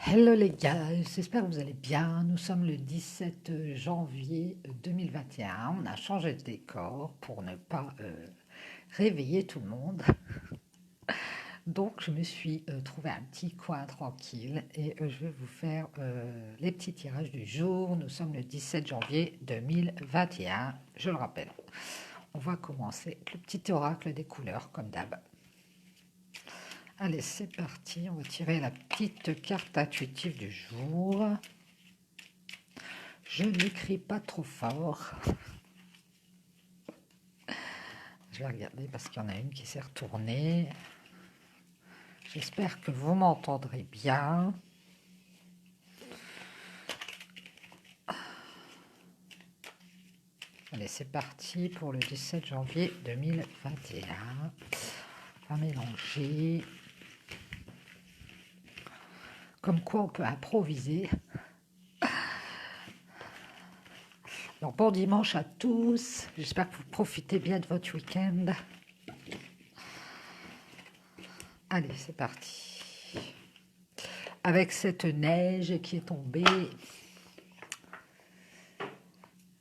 Hello les gars, j'espère que vous allez bien. Nous sommes le 17 janvier 2021. On a changé de décor pour ne pas réveiller tout le monde. Donc je me suis trouvé un petit coin tranquille et je vais vous faire les petits tirages du jour. Nous sommes le 17 janvier 2021, je le rappelle. On va commencer avec le petit oracle des couleurs comme d'hab. Allez, c'est parti. On va tirer la petite carte intuitive du jour. Je n'écris pas trop fort. Je vais regarder parce qu'il y en a une qui s'est retournée. J'espère que vous m'entendrez bien. Allez, c'est parti pour le 17 janvier 2021. On va mélanger. Comme quoi on peut improviser. Alors bon dimanche à tous. J'espère que vous profitez bien de votre week-end. Allez, c'est parti. Avec cette neige qui est tombée.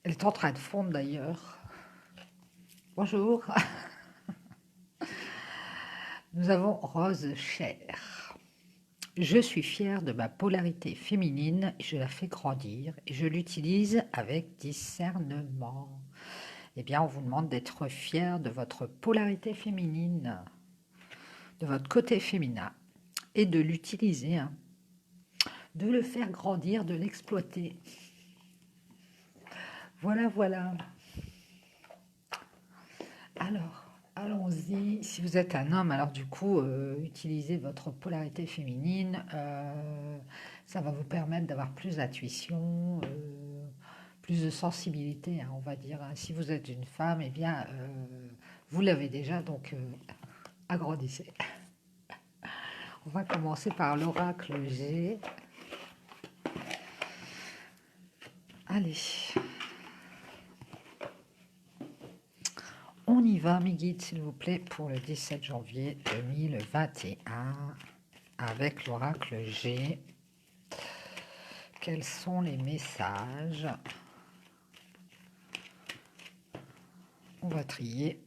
Elle est en train de fondre d'ailleurs. Bonjour. Nous avons Rose Chair. Je suis fière de ma polarité féminine, je la fais grandir et je l'utilise avec discernement. Eh bien, on vous demande d'être fier de votre polarité féminine, de votre côté féminin, et de l'utiliser, hein, de le faire grandir, de l'exploiter. Voilà, voilà. Alors, allons-y. Si vous êtes un homme, alors du coup, utilisez votre polarité féminine. Ça va vous permettre d'avoir plus d'intuition, plus de sensibilité, hein, on va dire. Hein. Si vous êtes une femme, eh bien, vous l'avez déjà, donc agrandissez. On va commencer par l'oracle G. Allez. On y va, mes guides, s'il vous plaît, pour le 17 janvier 2021 avec l'oracle G. Quels sont les messages? On va trier.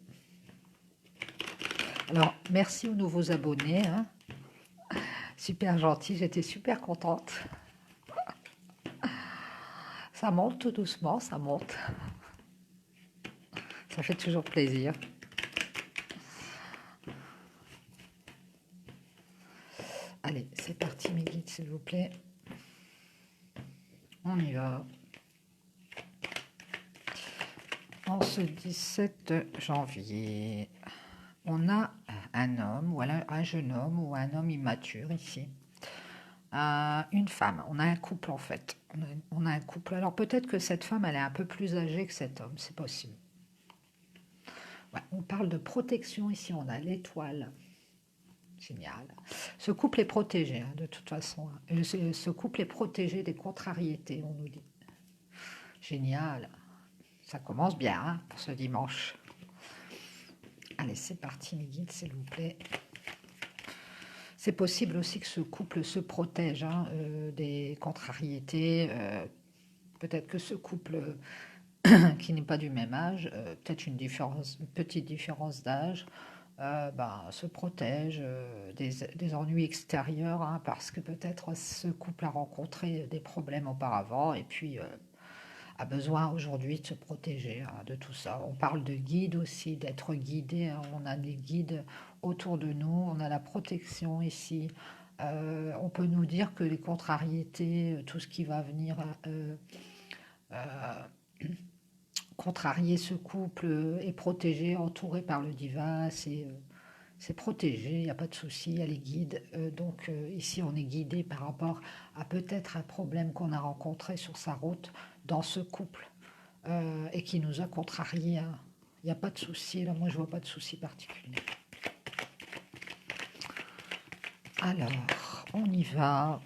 Alors, merci aux nouveaux abonnés. Hein. Super gentil, j'étais super contente. Ça monte tout doucement, ça monte. Ça fait toujours plaisir. Allez, c'est parti mes guides, s'il vous plaît. On y va. En ce 17 janvier, on a un homme, ou un jeune homme, ou un homme immature ici. Une femme, on a un couple en fait. On a un couple. Alors peut-être que cette femme, elle est un peu plus âgée que cet homme, c'est possible. Ouais, on parle de protection ici, on a l'étoile. Génial. Ce couple est protégé, hein, de toute façon. Ce couple est protégé des contrariétés, on nous dit. Génial. Ça commence bien hein, pour ce dimanche. Allez, c'est parti, mes guides, s'il vous plaît. C'est possible aussi que ce couple se protège hein, des contrariétés. Peut-être que ce couple qui n'est pas du même âge, peut-être une petite différence d'âge, se protège des ennuis extérieurs, hein, parce que peut-être ce couple a rencontré des problèmes auparavant et puis a besoin aujourd'hui de se protéger hein, de tout ça. On parle de guide aussi, d'être guidé. Hein, on a des guides autour de nous, on a la protection ici. On peut nous dire que les contrariétés, tout ce qui va venir euh, contrarier ce couple est protégé, entouré par le divin, c'est protégé, il n'y a pas de souci, il y a les guides. Donc ici, on est guidé par rapport à peut-être un problème qu'on a rencontré sur sa route dans ce couple et qui nous a contrariés. Hein. Il n'y a pas de souci, là, moi je vois pas de souci particulier. Alors, on y va.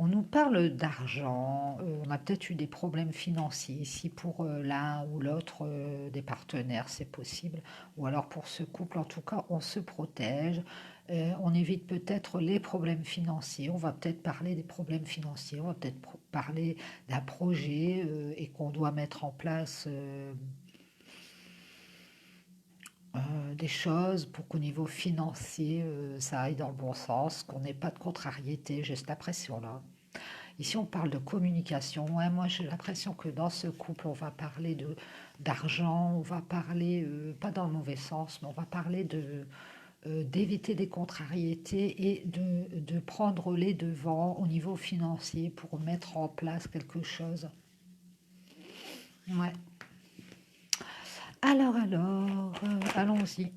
On nous parle d'argent, on a peut-être eu des problèmes financiers ici pour l'un ou l'autre des partenaires, c'est possible. Ou alors pour ce couple, en tout cas, on se protège. On évite peut-être les problèmes financiers. On va peut-être parler des problèmes financiers. On va peut-être parler d'un projet et qu'on doit mettre en place des choses pour qu'au niveau financier, ça aille dans le bon sens, qu'on n'ait pas de contrariété. J'ai cette impression-là. Ici, on parle de communication. Ouais, moi, j'ai l'impression que dans ce couple, on va parler d'argent, on va parler, pas dans le mauvais sens, mais on va parler d'éviter des contrariétés et de prendre les devants au niveau financier pour mettre en place quelque chose. Ouais. Allons-y.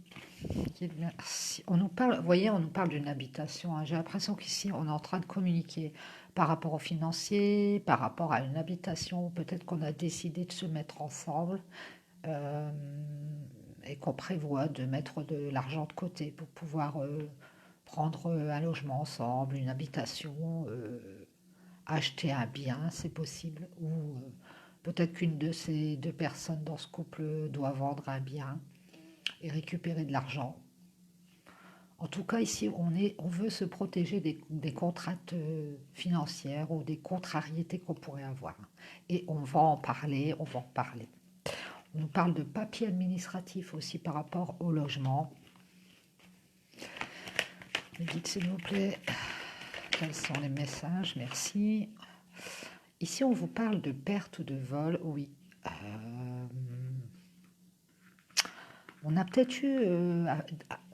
On nous parle, vous voyez, on nous parle d'une habitation, hein. J'ai l'impression qu'ici, on est en train de communiquer par rapport au financier, par rapport à une habitation. Peut-être qu'on a décidé de se mettre ensemble euh, et qu'on prévoit de mettre de l'argent de côté pour pouvoir prendre un logement ensemble, une habitation, acheter un bien, c'est possible. Ou peut-être qu'une de ces deux personnes dans ce couple doit vendre un bien et récupérer de l'argent. En tout cas, ici, on veut se protéger des contraintes financières ou des contrariétés qu'on pourrait avoir. Et on va en parler, on va en parler. On nous parle de papier administratif aussi par rapport au logement. Me dites s'il vous plaît, quels sont les messages, merci. Ici, on vous parle de perte ou de vol, oui. On a peut-être eu,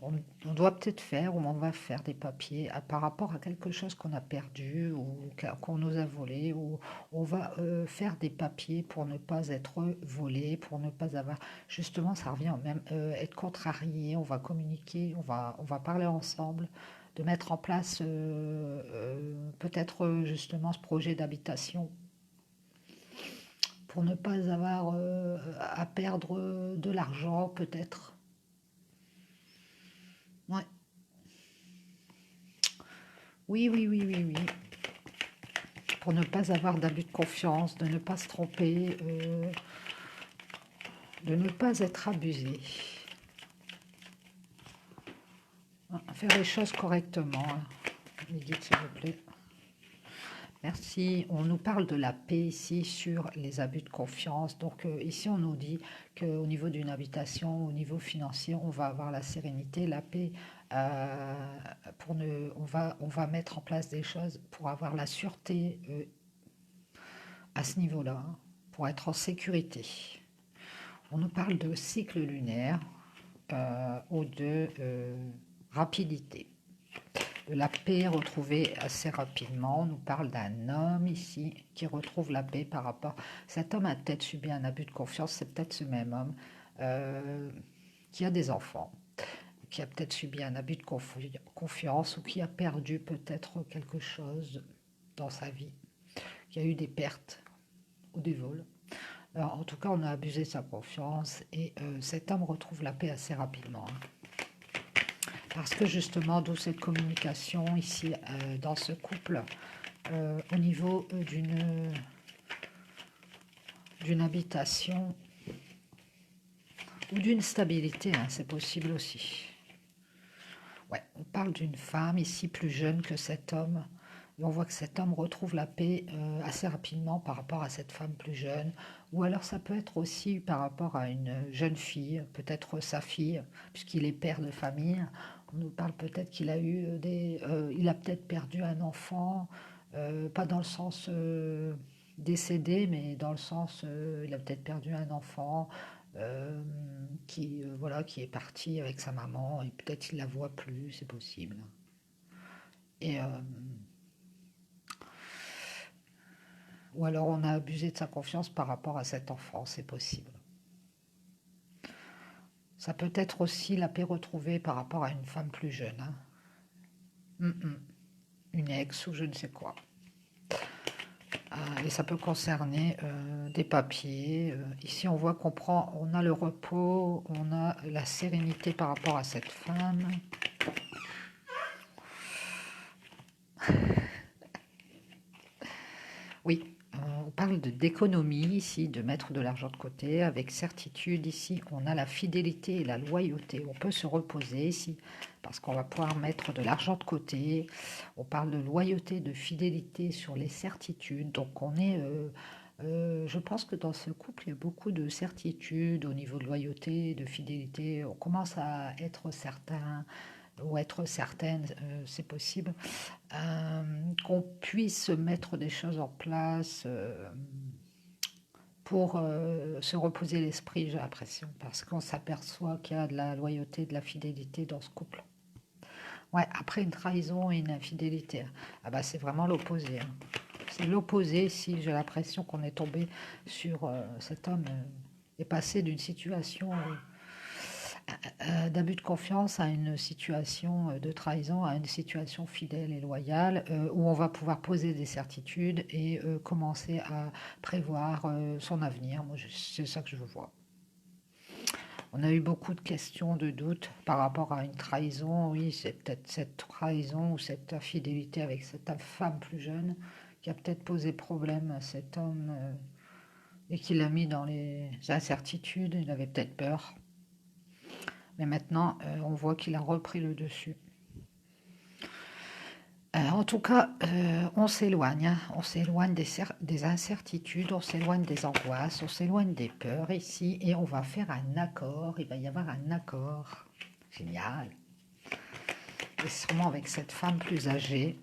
on doit peut-être faire ou on va faire des papiers par rapport à quelque chose qu'on a perdu ou qu'on nous a volé, ou on va faire des papiers pour ne pas être volé, pour ne pas avoir, justement, ça revient au même, être contrarié. On va communiquer, on va parler ensemble, de mettre en place peut-être justement ce projet d'habitation pour ne pas avoir à perdre de l'argent peut-être. Ouais. Oui, oui, oui, oui, oui. Pour ne pas avoir d'abus de confiance, de ne pas se tromper, de ne pas être abusé. Faire les choses correctement, hein. Médite, s'il vous plaît. Merci. On nous parle de la paix ici sur les abus de confiance. Donc ici, on nous dit qu'au niveau d'une habitation, au niveau financier, on va avoir la sérénité, la paix. On va mettre en place des choses pour avoir la sûreté à ce niveau-là, hein, pour être en sécurité. On nous parle de cycle lunaire ou de rapidité. De la paix retrouvée assez rapidement. On nous parle d'un homme ici qui retrouve la paix par rapport. Cet homme a peut-être subi un abus de confiance, c'est peut-être ce même homme qui a des enfants, qui a peut-être subi un abus de confiance ou qui a perdu peut-être quelque chose dans sa vie, qui a eu des pertes ou des vols. Alors, en tout cas, on a abusé de sa confiance et cet homme retrouve la paix assez rapidement, hein. Parce que justement, d'où cette communication ici dans ce couple, au niveau d'une habitation ou d'une stabilité, hein, c'est possible aussi. Ouais, on parle d'une femme ici plus jeune que cet homme. Et on voit que cet homme retrouve la paix assez rapidement par rapport à cette femme plus jeune. Ou alors ça peut être aussi par rapport à une jeune fille, peut-être sa fille, puisqu'il est père de famille. On nous parle peut-être qu'il a eu il a peut-être perdu un enfant, pas dans le sens décédé, mais dans le sens il a peut-être perdu un enfant voilà, qui est parti avec sa maman et peut-être il la voit plus, c'est possible. Et ou alors on a abusé de sa confiance par rapport à cet enfant, c'est possible. Ça peut être aussi la paix retrouvée par rapport à une femme plus jeune, hein. Une ex ou je ne sais quoi. Et ça peut concerner des papiers. Ici, on voit on a le repos, on a la sérénité par rapport à cette femme. Oui, on parle d'économie ici, de mettre de l'argent de côté avec certitude. Ici, on a la fidélité et la loyauté. On peut se reposer ici parce qu'on va pouvoir mettre de l'argent de côté. On parle de loyauté, de fidélité sur les certitudes. Donc, je pense que dans ce couple, il y a beaucoup de certitudes au niveau de loyauté, de fidélité. On commence à être certain ou être certaine, c'est possible, qu'on puisse mettre des choses en place pour se reposer l'esprit, j'ai l'impression, parce qu'on s'aperçoit qu'il y a de la loyauté, de la fidélité dans ce couple. Ouais, après une trahison et une infidélité, ah bah c'est vraiment l'opposé, hein. C'est l'opposé si j'ai l'impression qu'on est tombé sur cet homme est passé d'une situation d'abus de confiance à une situation de trahison, à une situation fidèle et loyale, où on va pouvoir poser des certitudes et commencer à prévoir son avenir. Moi, c'est ça que je veux voir. On a eu beaucoup de questions, de doutes par rapport à une trahison. Oui, c'est peut-être cette trahison ou cette infidélité avec cette femme plus jeune qui a peut-être posé problème à cet homme et qui l'a mis dans les incertitudes. Il avait peut-être peur. Mais maintenant, on voit qu'il a repris le dessus. En tout cas, on s'éloigne, hein. On s'éloigne des incertitudes, on s'éloigne des angoisses, on s'éloigne des peurs ici et on va faire un accord. Il va y avoir un accord. Génial. Et sûrement avec cette femme plus âgée.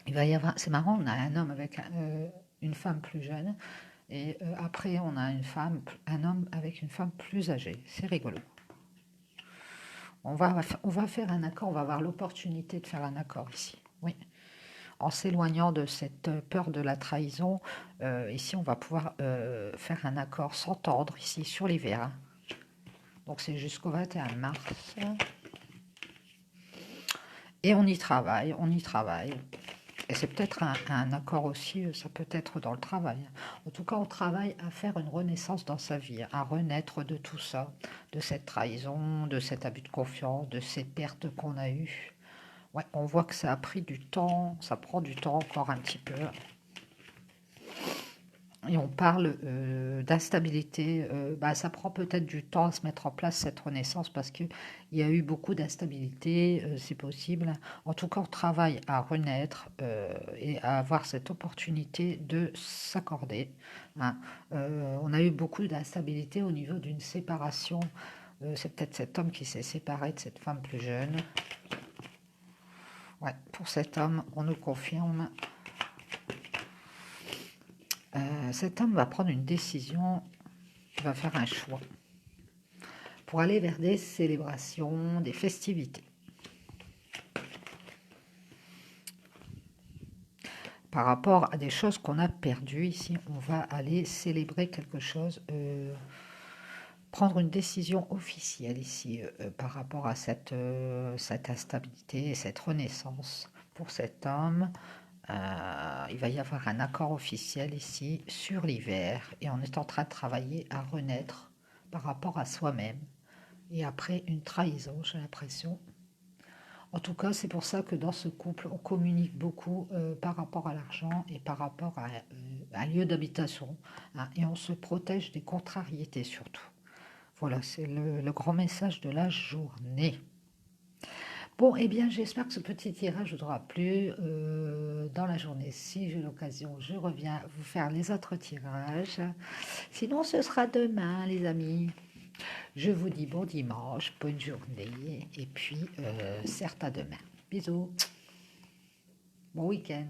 Il va y avoir. C'est marrant, on a un homme avec une femme plus jeune. Et après, on a un homme avec une femme plus âgée. C'est rigolo. On va faire un accord, on va avoir l'opportunité de faire un accord ici. Oui. En s'éloignant de cette peur de la trahison, ici, on va pouvoir faire un accord, s'entendre ici sur l'hiver, hein. Donc, c'est jusqu'au 21 mars. Et on y travaille, on y travaille. Et c'est peut-être un accord aussi, ça peut être dans le travail. En tout cas, on travaille à faire une renaissance dans sa vie, à renaître de tout ça, de cette trahison, de cet abus de confiance, de ces pertes qu'on a eues. Ouais, on voit que ça a pris du temps, ça prend du temps encore un petit peu. Et on parle d'instabilité. Bah, ça prend peut-être du temps à se mettre en place cette renaissance parce qu'il y a eu beaucoup d'instabilité, c'est possible. En tout cas, on travaille à renaître et à avoir cette opportunité de s'accorder, hein. On a eu beaucoup d'instabilité au niveau d'une séparation. C'est peut-être cet homme qui s'est séparé de cette femme plus jeune. Ouais, pour cet homme, on nous confirme. Cet homme va prendre une décision, il va faire un choix pour aller vers des célébrations, des festivités. Par rapport à des choses qu'on a perdues ici, on va aller célébrer quelque chose, prendre une décision officielle ici par rapport à cette instabilité et cette renaissance pour cet homme. Il va y avoir un accord officiel ici sur l'hiver et on est en train de travailler à renaître par rapport à soi-même et après une trahison, j'ai l'impression. En tout cas, c'est pour ça que dans ce couple, on communique beaucoup par rapport à l'argent et par rapport à un lieu d'habitation, hein, et on se protège des contrariétés surtout. Voilà, c'est le grand message de la journée. Bon, eh bien, j'espère que ce petit tirage vous aura plu dans la journée. Si j'ai l'occasion, je reviens vous faire les autres tirages. Sinon, ce sera demain, les amis. Je vous dis bon dimanche, bonne journée, et puis certes à demain. Bisous, bon week-end.